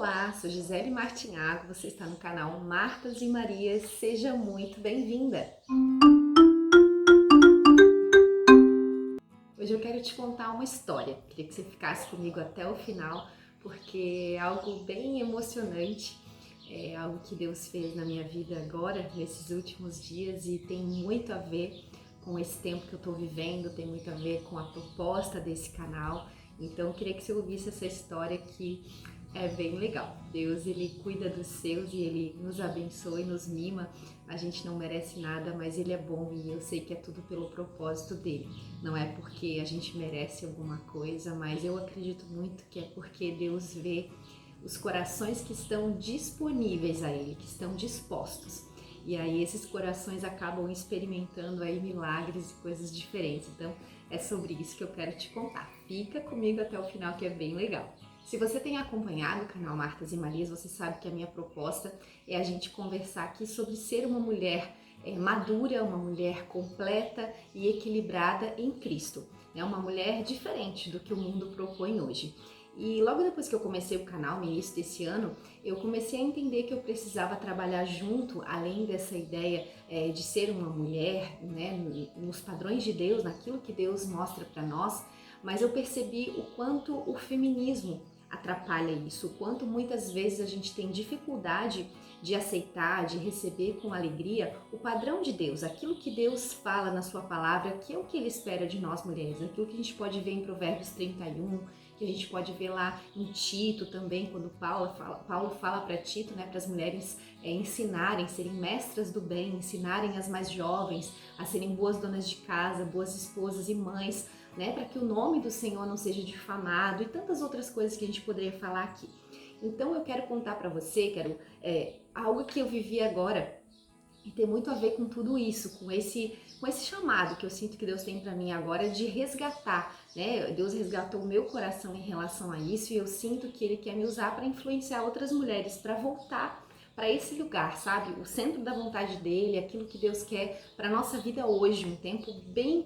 Olá, sou Gisele Martinhago, você está no canal Martas e Marias, seja muito bem-vinda! Hoje eu quero te contar uma história, queria que você ficasse comigo até o final, porque é algo bem emocionante, é algo que Deus fez na minha vida agora, nesses últimos dias, e tem muito a ver com esse tempo que eu estou vivendo, tem muito a ver com a proposta desse canal, então eu queria que você ouvisse essa história que é bem legal. Deus, ele cuida dos seus e ele nos abençoa e nos mima. A gente não merece nada, mas ele é bom e eu sei que é tudo pelo propósito dele. Não é porque a gente merece alguma coisa, mas eu acredito muito que é porque Deus vê os corações que estão disponíveis a ele, que estão dispostos. E aí esses corações acabam experimentando aí milagres e coisas diferentes. Então é sobre isso que eu quero te contar. Fica comigo até o final que é bem legal. Se você tem acompanhado o canal Martas e Marias, você sabe que a minha proposta é a gente conversar aqui sobre ser uma mulher madura, uma mulher completa e equilibrada em Cristo. É uma mulher diferente do que o mundo propõe hoje. E logo depois que eu comecei o canal, no início desse ano, eu comecei a entender que eu precisava trabalhar junto, além dessa ideia de ser uma mulher, né, nos padrões de Deus, naquilo que Deus mostra para nós, mas eu percebi o quanto o feminismo atrapalha isso, o quanto muitas vezes a gente tem dificuldade de aceitar, de receber com alegria o padrão de Deus, aquilo que Deus fala na sua palavra, que é o que ele espera de nós mulheres, aquilo que a gente pode ver em Provérbios 31, que a gente pode ver lá em Tito também, quando Paulo fala para Tito, né, para as mulheres ensinarem, serem mestras do bem, ensinarem as mais jovens a serem boas donas de casa, boas esposas e mães, né, para que o nome do Senhor não seja difamado e tantas outras coisas que a gente poderia falar aqui. Então eu quero contar para você, algo que eu vivi agora e tem muito a ver com tudo isso, com esse chamado que eu sinto que Deus tem para mim agora de resgatar, né? Deus resgatou o meu coração em relação a isso e eu sinto que Ele quer me usar para influenciar outras mulheres, para voltar para esse lugar, sabe? O centro da vontade dele, aquilo que Deus quer para nossa vida hoje, um tempo bem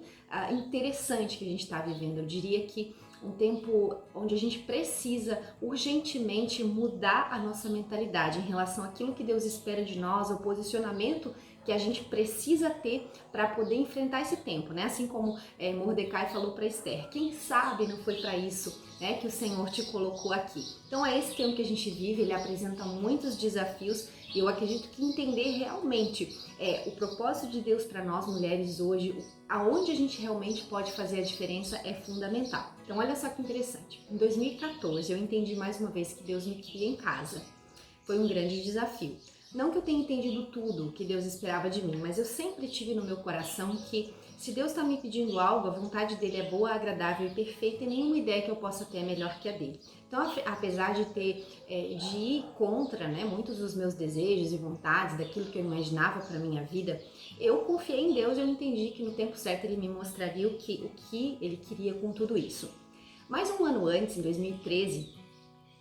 interessante que a gente está vivendo. Eu diria que um tempo onde a gente precisa urgentemente mudar a nossa mentalidade em relação àquilo que Deus espera de nós, ao posicionamento que a gente precisa ter para poder enfrentar esse tempo, né? Assim como Mordecai falou para Esther, quem sabe não foi para isso, né, que o Senhor te colocou aqui. Então é esse tempo que a gente vive, ele apresenta muitos desafios e eu acredito que entender realmente o propósito de Deus para nós mulheres hoje, aonde a gente realmente pode fazer a diferença é fundamental. Então olha só que interessante, em 2014 eu entendi mais uma vez que Deus me queria em casa. Foi um grande desafio. Não que eu tenha entendido tudo o que Deus esperava de mim, mas eu sempre tive no meu coração que se Deus está me pedindo algo, a vontade dele é boa, agradável e perfeita e nenhuma ideia que eu possa ter é melhor que a dele. Então, apesar de de ir contra, né, muitos dos meus desejos e vontades, daquilo que eu imaginava para minha vida, eu confiei em Deus e eu entendi que no tempo certo ele me mostraria o que ele queria com tudo isso. Mais um ano antes, em 2013,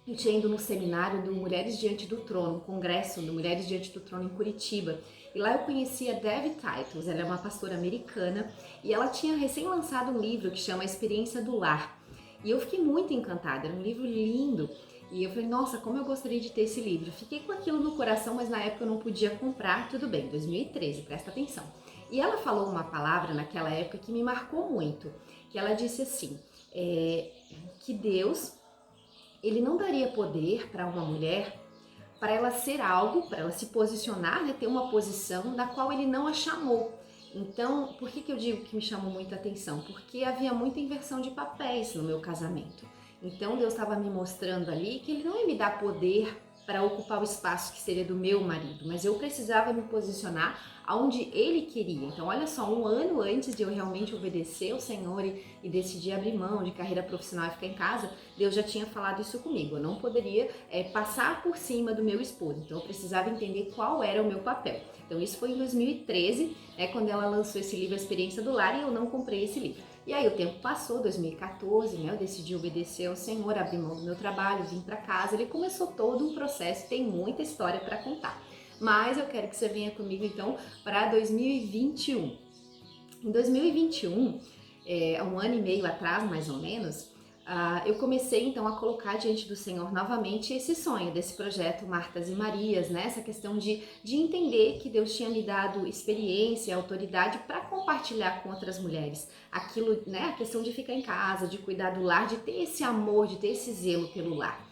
eu tinha ido no seminário do Mulheres Diante do Trono, um congresso do Mulheres Diante do Trono em Curitiba. E lá eu conheci a Debbie Titles, ela é uma pastora americana e ela tinha recém lançado um livro que chama A Experiência do Lar. E eu fiquei muito encantada, era um livro lindo. E eu falei, nossa, como eu gostaria de ter esse livro. Fiquei com aquilo no coração, mas na época eu não podia comprar, tudo bem, 2013, presta atenção. E ela falou uma palavra naquela época que me marcou muito, que ela disse assim, que Deus, ele não daria poder para uma mulher para ela ser algo, para ela se posicionar, né, ter uma posição da qual ele não a chamou. Então, por que eu digo que me chamou muita atenção? Porque havia muita inversão de papéis no meu casamento. Então, Deus estava me mostrando ali que ele não ia me dar poder para ocupar o espaço que seria do meu marido, mas eu precisava me posicionar aonde ele queria. Então, olha só, um ano antes de eu realmente obedecer ao Senhor e decidir abrir mão de carreira profissional e ficar em casa, Deus já tinha falado isso comigo. Eu não poderia passar por cima do meu esposo, então eu precisava entender qual era o meu papel. Então, isso foi em 2013, quando ela lançou esse livro, A Experiência do Lar, e eu não comprei esse livro. E aí o tempo passou, 2014, né? Eu decidi obedecer ao Senhor, abrir mão do meu trabalho, vim para casa. Ele começou todo um processo, tem muita história para contar. Mas eu quero que você venha comigo então para 2021. Em 2021, um ano e meio atrás mais ou menos, eu comecei então a colocar diante do Senhor novamente esse sonho desse projeto Martas e Marias, né? Essa questão de entender que Deus tinha me dado experiência, autoridade para compartilhar com outras mulheres aquilo, né? A questão de ficar em casa, de cuidar do lar, de ter esse amor, de ter esse zelo pelo lar.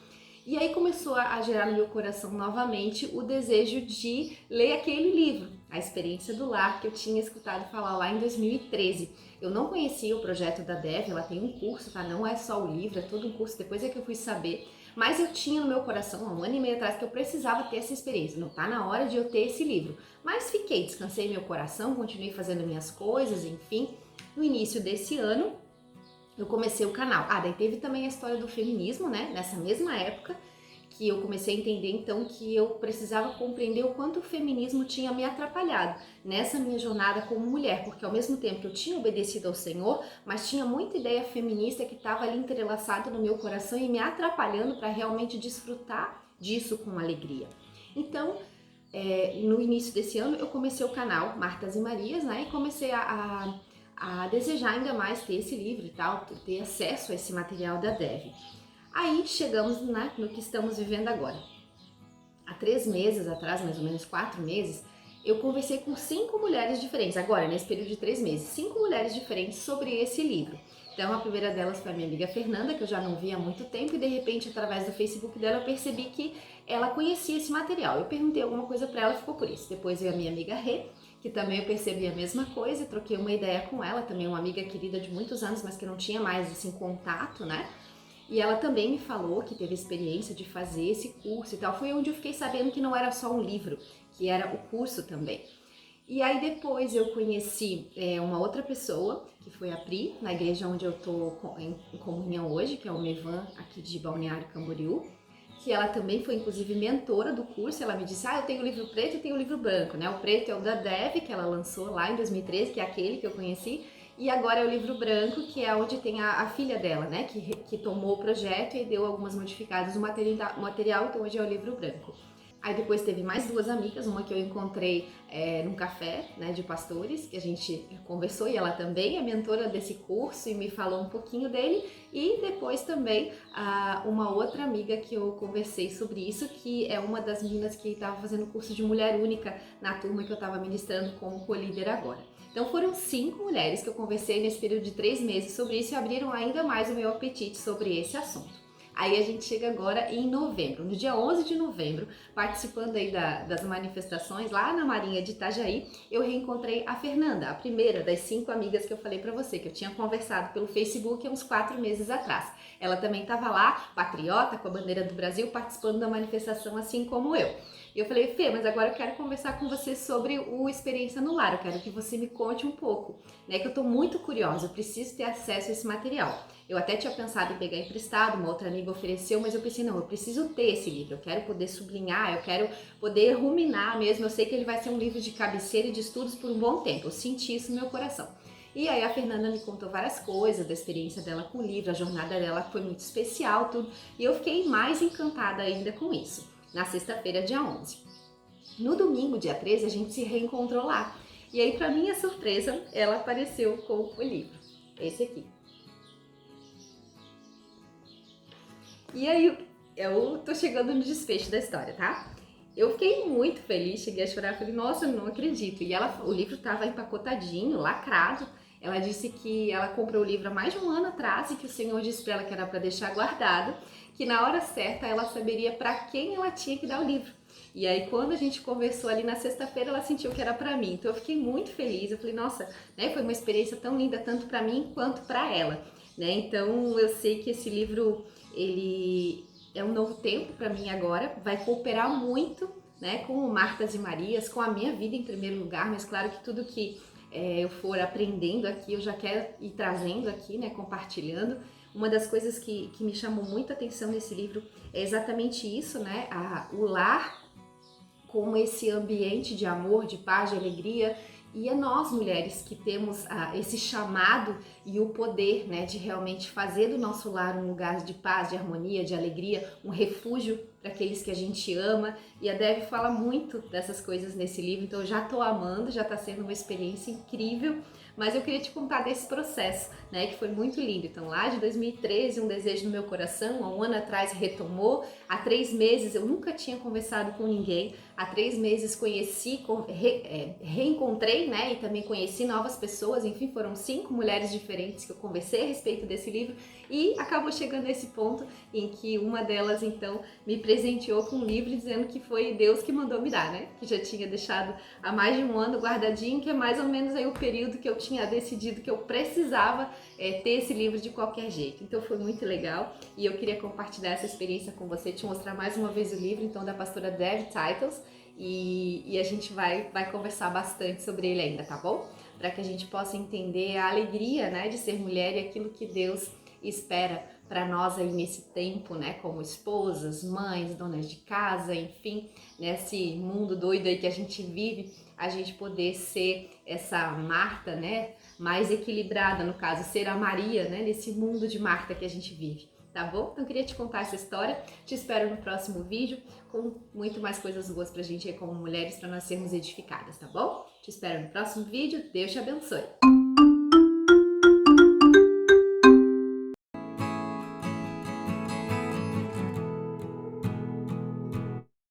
E aí começou a gerar no meu coração novamente o desejo de ler aquele livro, A Experiência do Lar, que eu tinha escutado falar lá em 2013. Eu não conhecia o projeto da Dev, ela tem um curso, tá? Não é só o livro, é todo um curso, depois é que eu fui saber. Mas eu tinha no meu coração, há 1 ano e meio atrás, que eu precisava ter essa experiência. Não tá na hora de eu ter esse livro. Mas fiquei, descansei meu coração, continuei fazendo minhas coisas, enfim. No início desse ano, eu comecei o canal. Daí teve também a história do feminismo, né? Nessa mesma época, que eu comecei a entender então que eu precisava compreender o quanto o feminismo tinha me atrapalhado nessa minha jornada como mulher, porque ao mesmo tempo que eu tinha obedecido ao Senhor, mas tinha muita ideia feminista que estava ali entrelaçada no meu coração e me atrapalhando para realmente desfrutar disso com alegria. Então, no início desse ano, eu comecei o canal Martas e Marias, né? E comecei a desejar ainda mais ter esse livro e tal, ter acesso a esse material da Dev. Aí chegamos, né, no que estamos vivendo agora. Há 3 meses atrás, mais ou menos 4 meses, eu conversei com 5 mulheres diferentes, agora nesse período de 3 meses, 5 mulheres diferentes sobre esse livro. Então a primeira delas foi a minha amiga Fernanda, que eu já não via há muito tempo, e de repente através do Facebook dela eu percebi que ela conhecia esse material. Eu perguntei alguma coisa para ela e ficou por isso. Depois veio a minha amiga Rê, que também eu percebi a mesma coisa e troquei uma ideia com ela, também uma amiga querida de muitos anos, mas que não tinha mais assim contato, né? E ela também me falou que teve experiência de fazer esse curso e tal. Foi onde eu fiquei sabendo que não era só um livro, que era o curso também. E aí depois eu conheci uma outra pessoa, que foi a Pri, na igreja onde eu tô em comunhão hoje, que é o Mevan, aqui de Balneário Camboriú, que ela também foi inclusive mentora do curso. Ela me disse, eu tenho o livro preto e tenho o livro branco, né? O preto é o da Dev, que ela lançou lá em 2013, que é aquele que eu conheci, e agora é o livro branco, que é onde tem a filha dela, né? Que tomou o projeto e deu algumas modificadas no material, então hoje é o livro branco. Aí depois teve mais 2 amigas, uma que eu encontrei num café, né, de pastores, que a gente conversou, e ela também é mentora desse curso e me falou um pouquinho dele. E depois também uma outra amiga que eu conversei sobre isso, que é uma das meninas que estava fazendo curso de mulher única na turma que eu estava ministrando como co-líder agora. Então foram 5 mulheres que eu conversei nesse período de 3 meses sobre isso e abriram ainda mais o meu apetite sobre esse assunto. Aí a gente chega agora em novembro, no dia 11 de novembro, participando aí das manifestações lá na Marinha de Itajaí, eu reencontrei a Fernanda, a primeira das 5 amigas que eu falei pra você, que eu tinha conversado pelo Facebook há uns 4 meses atrás. Ela também estava lá, patriota, com a bandeira do Brasil, participando da manifestação assim como eu. E eu falei, Fê, mas agora eu quero conversar com você sobre o Experiência no Lar, eu quero que você me conte um pouco, né, que eu tô muito curiosa, eu preciso ter acesso a esse material. Eu até tinha pensado em pegar emprestado, uma outra amiga ofereceu, mas eu pensei, não, eu preciso ter esse livro, eu quero poder sublinhar, eu quero poder ruminar mesmo, eu sei que ele vai ser um livro de cabeceira e de estudos por um bom tempo, eu senti isso no meu coração. E aí a Fernanda me contou várias coisas da experiência dela com o livro, a jornada dela foi muito especial, tudo, e eu fiquei mais encantada ainda com isso, na sexta-feira, dia 11. No domingo, dia 13, a gente se reencontrou lá, e aí pra minha surpresa, ela apareceu com o livro, esse aqui. E aí, eu tô chegando no desfecho da história, tá? Eu fiquei muito feliz, cheguei a chorar, falei, nossa, não acredito. E o livro tava empacotadinho, lacrado. Ela disse que ela comprou o livro há mais de 1 ano atrás e que o Senhor disse pra ela que era pra deixar guardado, que na hora certa ela saberia pra quem ela tinha que dar o livro. E aí, quando a gente conversou ali na sexta-feira, ela sentiu que era pra mim. Então eu fiquei muito feliz, eu falei, nossa, né, foi uma experiência tão linda, tanto pra mim quanto pra ela, né? Então eu sei que esse livro, ele é um novo tempo para mim agora, vai cooperar muito, né, com o Martas e Marias, com a minha vida em primeiro lugar, mas claro que tudo que eu for aprendendo aqui, eu já quero ir trazendo aqui, né, compartilhando. Uma das coisas que me chamou muita atenção nesse livro é exatamente isso, né, o lar como esse ambiente de amor, de paz, de alegria. E é nós, mulheres, que temos esse chamado e o poder, né, de realmente fazer do nosso lar um lugar de paz, de harmonia, de alegria, um refúgio para aqueles que a gente ama. E a Dev fala muito dessas coisas nesse livro, então eu já estou amando, já está sendo uma experiência incrível. mas eu queria te contar desse processo, né, que foi muito lindo. Então, lá de 2013, um desejo no meu coração, há um ano atrás retomou, há 3 meses eu nunca tinha conversado com ninguém, há 3 meses conheci, reencontrei, né, e também conheci novas pessoas, enfim, foram 5 mulheres diferentes que eu conversei a respeito desse livro e acabou chegando a esse ponto em que uma delas, então, me presenteou com um livro dizendo que foi Deus que mandou me dar, né, que já tinha deixado há mais de um ano guardadinho, que é mais ou menos aí o período que eu tinha decidido que eu precisava ter esse livro de qualquer jeito. Então foi muito legal e eu queria compartilhar essa experiência com você, te mostrar mais uma vez o livro, então, da pastora Dev Titles, e a gente vai conversar bastante sobre ele ainda, tá bom? Para que a gente possa entender a alegria, né, de ser mulher e aquilo que Deus espera para nós aí nesse tempo, né, como esposas, mães, donas de casa, enfim, nesse mundo doido aí que a gente vive, a gente poder ser essa Marta, né, mais equilibrada, no caso, ser a Maria, né, nesse mundo de Marta que a gente vive, tá bom? Então eu queria te contar essa história, te espero no próximo vídeo com muito mais coisas boas pra gente aí como mulheres, para nós sermos edificadas, tá bom? Te espero no próximo vídeo, Deus te abençoe!